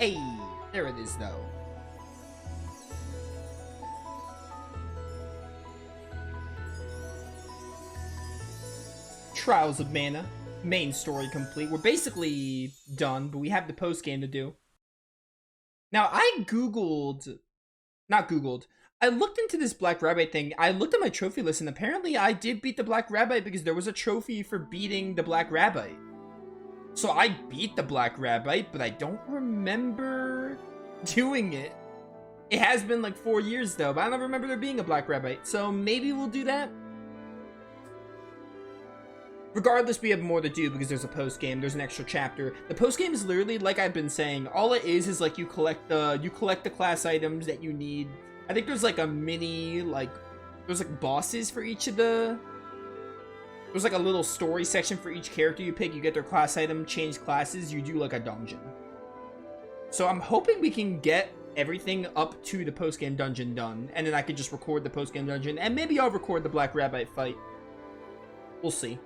Hey, there it is, though. Trials of Mana. Main story complete. We're basically done, but we have the post game to do. Now, I looked into this Black Rabbit thing. I looked at my trophy list, and apparently I did beat the Black Rabbit because there was a trophy for beating the Black Rabbit. So I beat the Black Rabbit, but I don't remember doing it. It has been like 4 years though, but I don't remember there being a Black Rabbit. So maybe we'll do that. Regardless, we have more to do because there's a post game. There's an extra chapter. The post game is literally, like I've been saying, all it is like you collect the class items that you need. I think there's like a mini there's like bosses for each of the. There's like a little story section for each character you pick. You get their class item, change classes. You do like a dungeon. So I'm hoping we can get everything up to the post game dungeon done, and then I could just record the post game dungeon, and maybe I'll record the Black Rabbit fight. We'll see.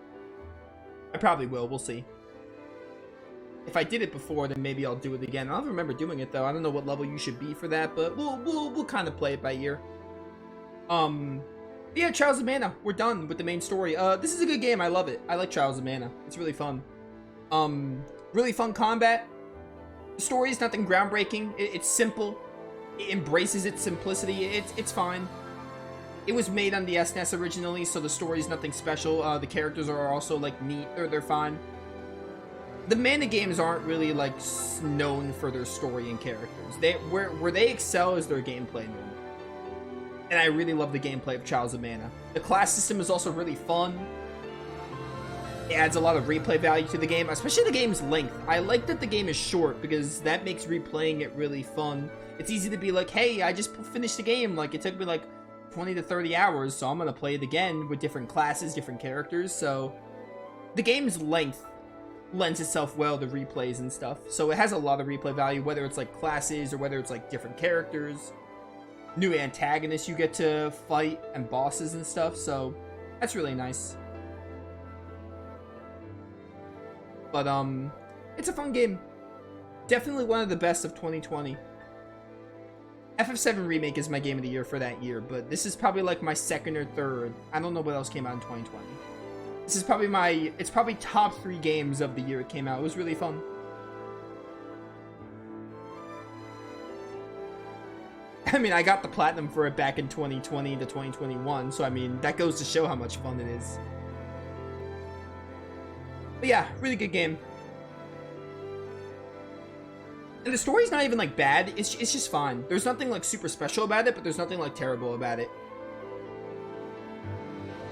I probably will. We'll see. If I did it before, then maybe I'll do it again. I don't remember doing it though. I don't know what level you should be for that, but we'll kind of play it by ear. Yeah, Trials of Mana. We're done with the main story. This is a good game. I love it. I like Trials of Mana. It's really fun. Really fun combat. The story is nothing groundbreaking. It's simple. It embraces its simplicity. It's fine. It was made on the SNES originally, so the story is nothing special. The characters are also like neat. They're fine. The Mana games aren't really like known for their story and characters. Where they excel is their gameplay normally. And I really love the gameplay of Trials of Mana. The class system is also really fun. It adds a lot of replay value to the game, especially the game's length. I like that the game is short because that makes replaying it really fun. It's easy to be like, hey, I just finished the game. Like, it took me like 20 to 30 hours, so I'm gonna play it again with different classes, different characters. So the game's length lends itself well to replays and stuff. So it has a lot of replay value, whether it's like classes or whether it's like different characters, new antagonists you get to fight, and bosses and stuff. So that's really nice. But it's a fun game. Definitely one of the best of 2020. FF7 Remake is my game of the year for that year, but this is probably like my second or third. I don't know what else came out in 2020. This is probably it's probably top 3 games of the year it came out. It was really fun. I mean, I got the platinum for it back in 2020 to 2021, so I mean, that goes to show how much fun it is. But yeah, really good game. And the story's not even like bad, it's just fine. There's nothing like super special about it, but there's nothing like terrible about it.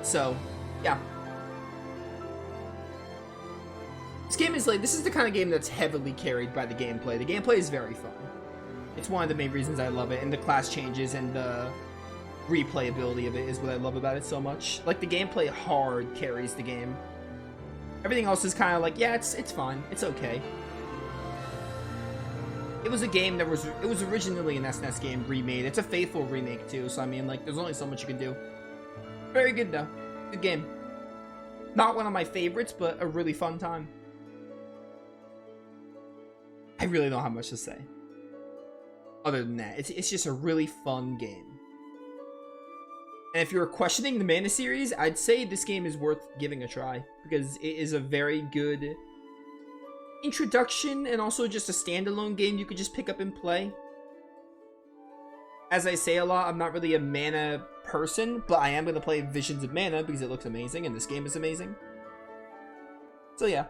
So, yeah. This game is like, this is the kind of game that's heavily carried by the gameplay. The gameplay is very fun. It's one of the main reasons I love it, and the class changes and the replayability of it is what I love about it so much. Like, the gameplay hard carries the game. Everything else is kind of like, yeah, it's fine. It's okay. It was a game that it was originally an SNES game remade. It's a faithful remake too, so I mean, like, there's only so much you can do. Very good though. Good game. Not one of my favorites, but a really fun time. I really don't have much to say. Other than that, it's just a really fun game. And if you're questioning the Mana series, I'd say this game is worth giving a try, because it is a very good introduction and also just a standalone game you could just pick up and play. As I say a lot, I'm not really a Mana person, but I am going to play Visions of Mana because it looks amazing and this game is amazing. So yeah.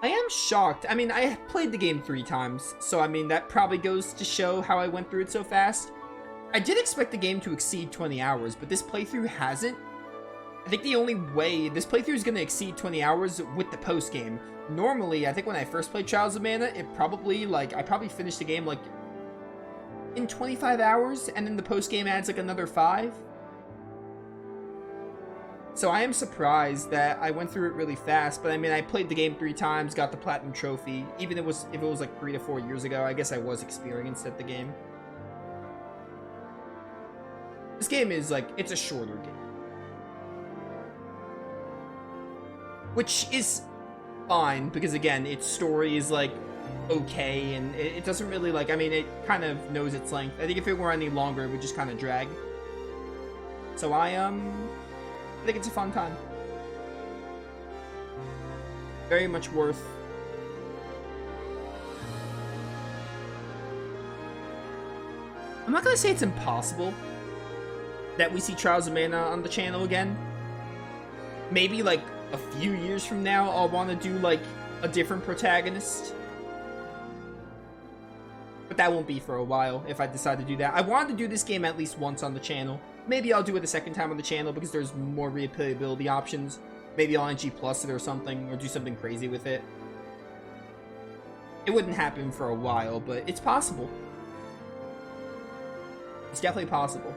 I am shocked. I mean, I played the game 3 times, so I mean, that probably goes to show how I went through it so fast. I did expect the game to exceed 20 hours, but this playthrough hasn't. I think the only way this playthrough is going to exceed 20 hours with the post game. Normally, I think when I first played Trials of Mana, I probably finished the game like in 25 hours, and then the post game adds like another 5. So I am surprised that I went through it really fast, but I mean, I played the game 3 times, got the platinum trophy. Even if it was like 3 to 4 years ago, I guess I was experienced at the game. This game is like, it's a shorter game. which is fine because again, its story is like okay, and it doesn't really like. I mean, it kind of knows its length. I think if it were any longer, it would just kind of drag. So I think it's a fun time. Very much worth. I'm not gonna say it's impossible that we see Trials of Mana on the channel again. Maybe like a few years from now, I'll want to do like a different protagonist. But that won't be for a while if I decide to do that. I wanted to do this game at least once on the channel. Maybe I'll do it a second time on the channel because there's more replayability options. Maybe I'll NG plus it or something, or do something crazy with it. It wouldn't happen for a while, but it's possible. It's definitely possible.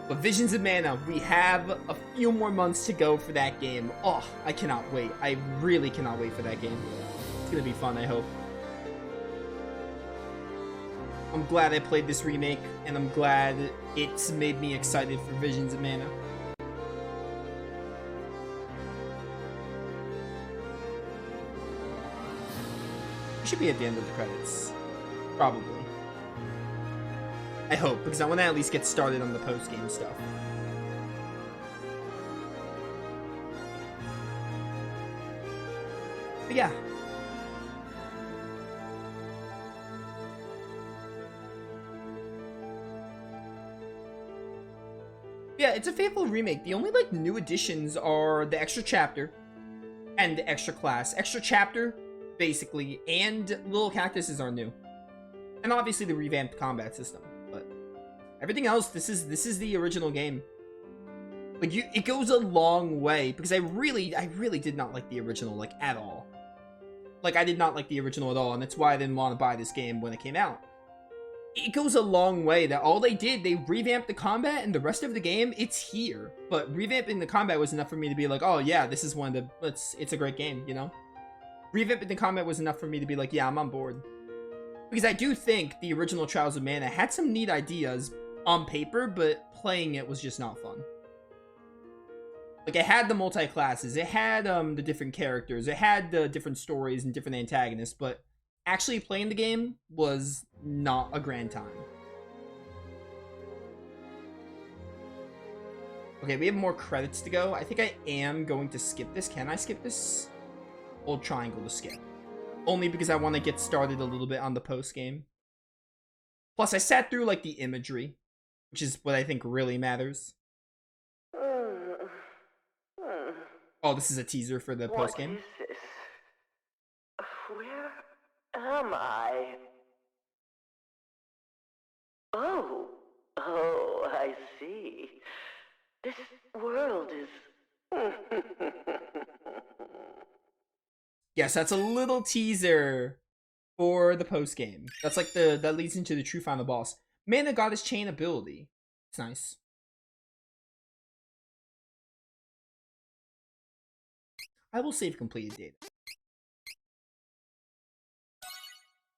But Visions of Mana, we have a few more months to go for that game. Oh, I cannot wait. I really cannot wait for that game. It's gonna be fun, I hope. I'm glad I played this remake, and I'm glad it's made me excited for Visions of Mana. We should be at the end of the credits. Probably. I hope, because I want to at least get started on the post-game stuff. But yeah. Yeah, it's a faithful remake. The only, like, new additions are the extra chapter and the extra class. Extra chapter, basically, and little cactuses are new. And obviously the revamped combat system. But everything else, this is the original game. Like, it goes a long way, because I really did not like the original, like, at all. Like, I did not like the original at all, and that's why I didn't want to buy this game when it came out. It goes a long way that all they did, they revamped the combat, and the rest of the game, it's here. But revamping the combat was enough for me to be like, oh yeah, this is one of the, it's a great game, you know? Revamping the combat was enough for me to be like, yeah, I'm on board. Because I do think the original Trials of Mana had some neat ideas on paper, but playing it was just not fun. Like, it had the multi-classes, it had the different characters, it had the different stories and different antagonists, but actually playing the game was not a grand time. Okay, we have more credits to go. I think I am going to skip this. Can I skip this? Hold triangle to skip. Only because I want to get started a little bit on the post-game. Plus, I sat through, like, the imagery, which is what I think really matters. Oh, this is a teaser for the post-game. What is this? Where am I? Oh, I see. This world is... Yes, that's a little teaser for the post-game. That's like that leads into the true final boss. Mana Goddess Chain ability. It's nice. I will save completed data.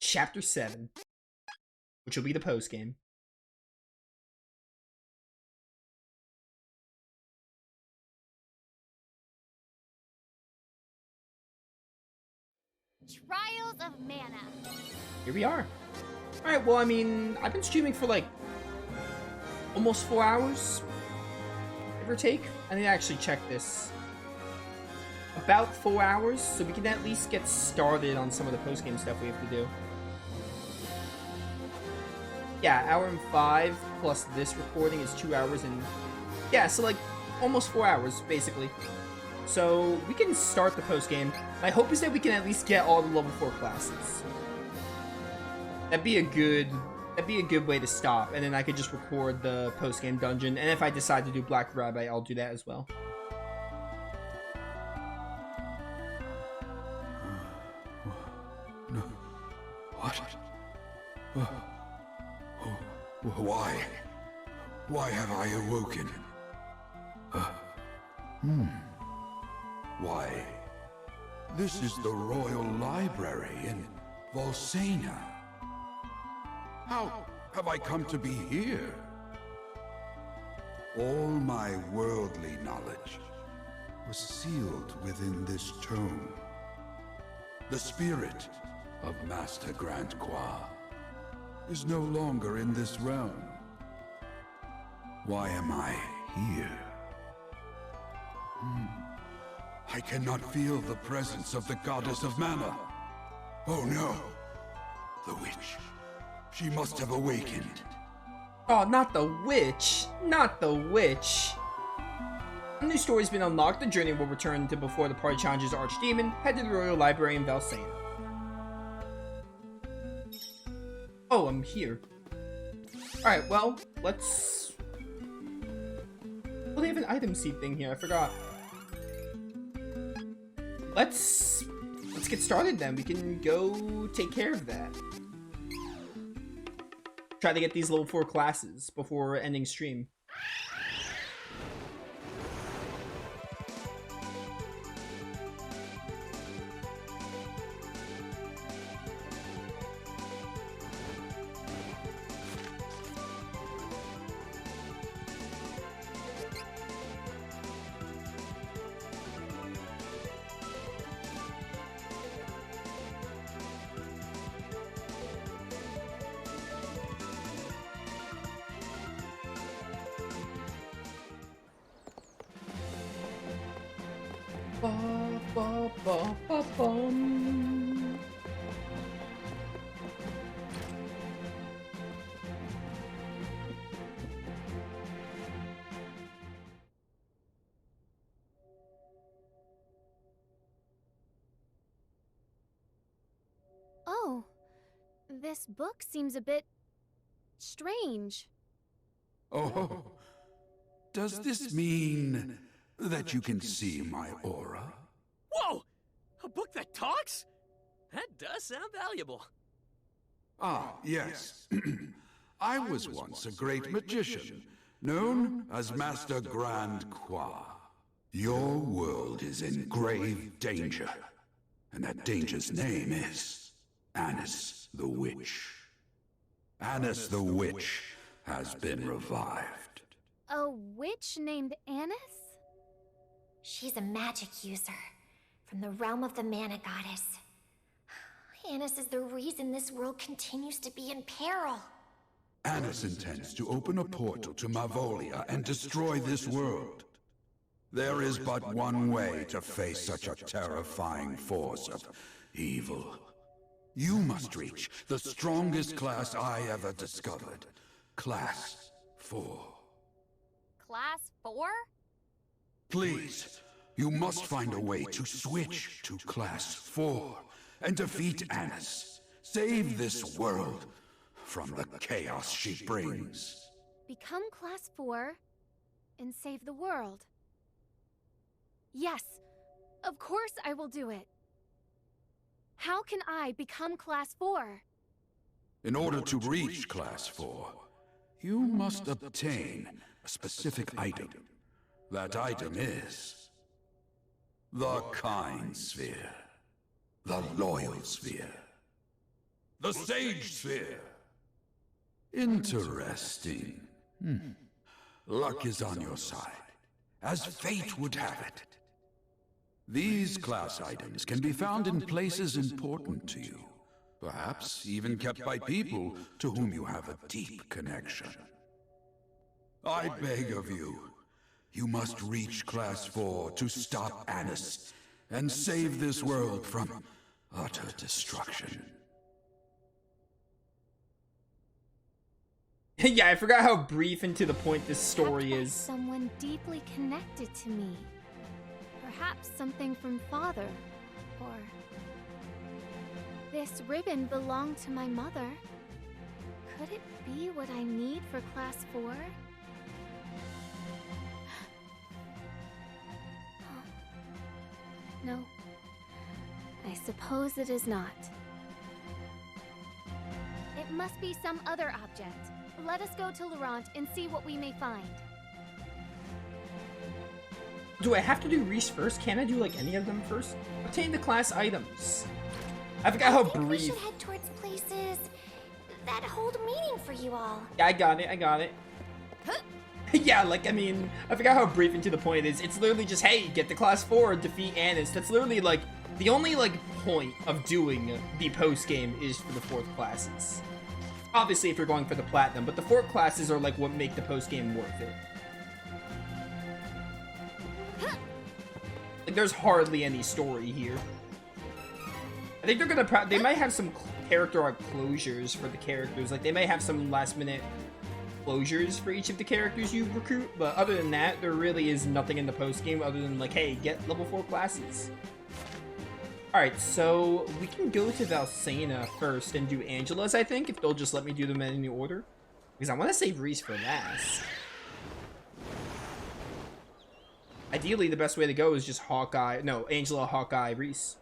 Chapter 7, which will be the post-game. Trials of Mana. Here we are. Alright, well, I mean, I've been streaming for like almost 4 hours, give or take. I need to actually check this. About 4 hours, so we can at least get started on some of the post-game stuff we have to do. Yeah, hour and 5 plus this recording is 2 hours and... yeah, so like almost 4 hours, basically. So we can start the post-game. My hope is that we can at least get all the level 4 classes. That'd be a good way to stop, and then I could just record the post-game dungeon, and if I decide to do Black Rabbit, I'll do that as well. What? Why have I awoken? Why? This is the Royal Library in Volsena. How have I come to be here? All my worldly knowledge was sealed within this tome. The spirit of Master Grand Qua is no longer in this realm. Why am I here? I cannot feel the presence of the goddess of mana. Oh no! The witch. She must have awakened. Oh, not the witch! Not the witch! A new story's been unlocked. The journey will return to before the party challenges Archdemon. Head to the Royal Library in Valsena. Oh, I'm here. Alright, well, let's... Oh, they have an item seed thing here. I forgot. Let's get started then. We can go take care of that. Try to get these level 4 classes before ending stream. Ba, ba, ba, ba, bum. Oh, this book seems a bit strange. Oh, does this mean that you can see my aura? Whoa! A book that talks? That does sound valuable. Ah, yes. I was once a great magician, known as Master Grand Qua. Your world is in grave danger, and that danger's name is Annis the Witch. Annis the Witch has been revived. A witch named Annis? She's a magic user from the realm of the Mana Goddess. Annis is the reason this world continues to be in peril. Annis intends to open a portal to Mavolia and destroy this world. There is but one way to face such a terrifying force of evil. You must reach the strongest class I ever discovered. Class 4. Class 4? Please, you must find a way to switch to Class 4 and defeat Annis. Save this world from the chaos she brings. Become Class 4 and save the world. Yes, of course I will do it. How can I become Class 4? In order to reach Class 4, you must obtain a specific item. That item is the Kind Sphere, the Loyal Sphere, the Sage Sphere. Interesting. Luck is on your side, as fate would have it. These class items can be found in places important to you, perhaps even kept by people to whom you have a deep connection. I beg of you, you must reach Class 4 to stop Annis and save this world from utter destruction. Yeah, I forgot how brief and to the point this story Kept by is. someone deeply connected to me. Perhaps something from father, or... This ribbon belonged to my mother. Could it be what I need for Class 4? No. I suppose it is not. It must be some other object. Let us go to Laurent and see what we may find. Do I have to do Reese first? Can I do like any of them first? Obtain the class items. I forgot how I think we brief. should head towards places that hold meaning for you all. Yeah, I got it. I got it. Yeah, like, I mean, I forgot how brief and to the point it is. It's literally just, hey, get to class 4, defeat Annis. That's literally, like, the only, like, point of doing the post-game is for the 4th classes. Obviously, if you're going for the platinum, but the 4th classes are, like, what make the post-game worth it. Like, there's hardly any story here. I think they're gonna, they might have some character arc closures for the characters. Like, they might have some last-minute closures for each of the characters you recruit, but other than that, there really is nothing in the post-game other than, like, hey, get level 4 classes. Alright, so we can go to Valsena first and do Angela's, I think, if they'll just let me do them in any order. Because I want to save Reese for last. Ideally, the best way to go is just Hawkeye, no, Angela, Hawkeye, Reese.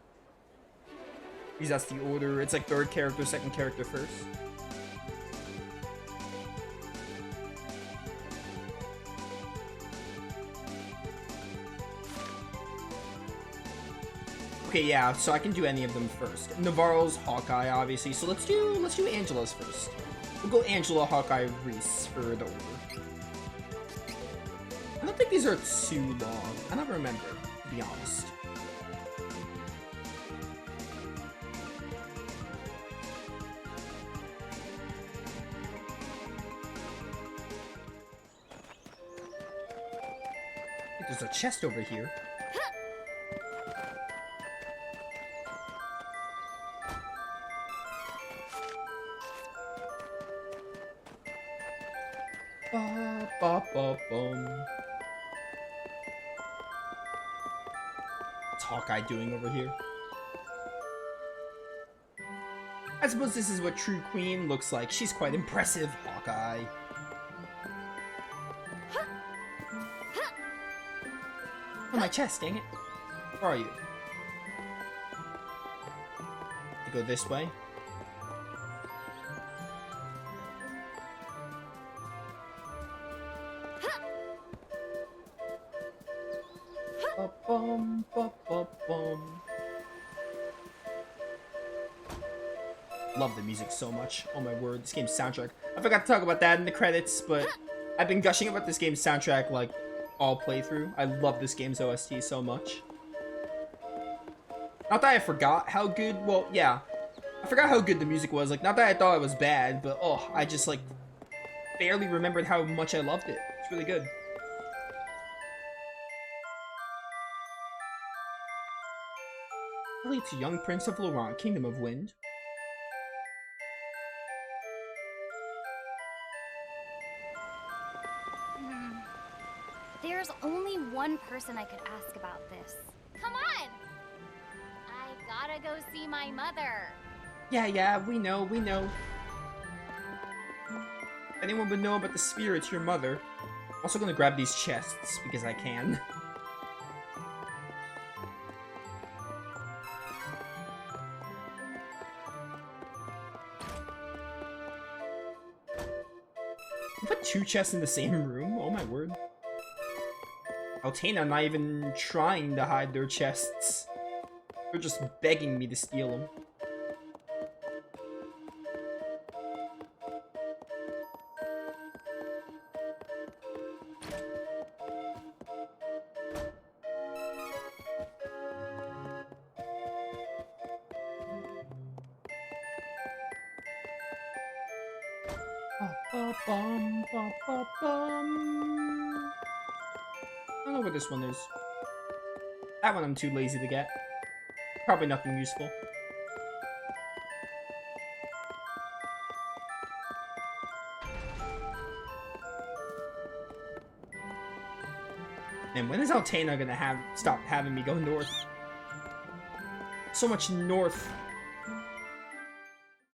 Because that's the order. It's like 3rd character, 2nd character first. Okay, yeah, so I can do any of them first. Navarro's Hawkeye, obviously. So let's do Angela's first. We'll go Angela, Hawkeye, Reese for the order. I don't think these are too long. I don't remember, to be honest. I think there's a chest over here. Ba, ba, ba, bum. What's Hawkeye doing over here? I suppose this is what true queen looks like. She's quite impressive, Hawkeye. Oh, my chest, dang it. Where are you? I go this way. Ba-bum, ba-ba-bum. Love the music so much. Oh my word, this game's soundtrack. I forgot to talk about that in the credits, but I've been gushing about this game's soundtrack like all playthrough. I love this game's OST so much. Not that I forgot how good, well, yeah. I forgot how good the music was. Like, not that I thought it was bad, but oh, I just like barely remembered how much I loved it. It's really good. Really, to young Prince of Laurent, Kingdom of Wind. There's only one person I could ask about this. Come on! I gotta go see my mother. Yeah, we know. If anyone would know about the spirit, it's your mother. I'm also gonna grab these chests, because I can. I put 2 chests in the same room? Oh my word. Altena not even trying to hide their chests. They're just begging me to steal them. Ba-ba-bum, ba-ba-bum. I don't know where this one is. That one I'm too lazy to get. Probably nothing useful. And when is Altena gonna stop having me go north? So much north.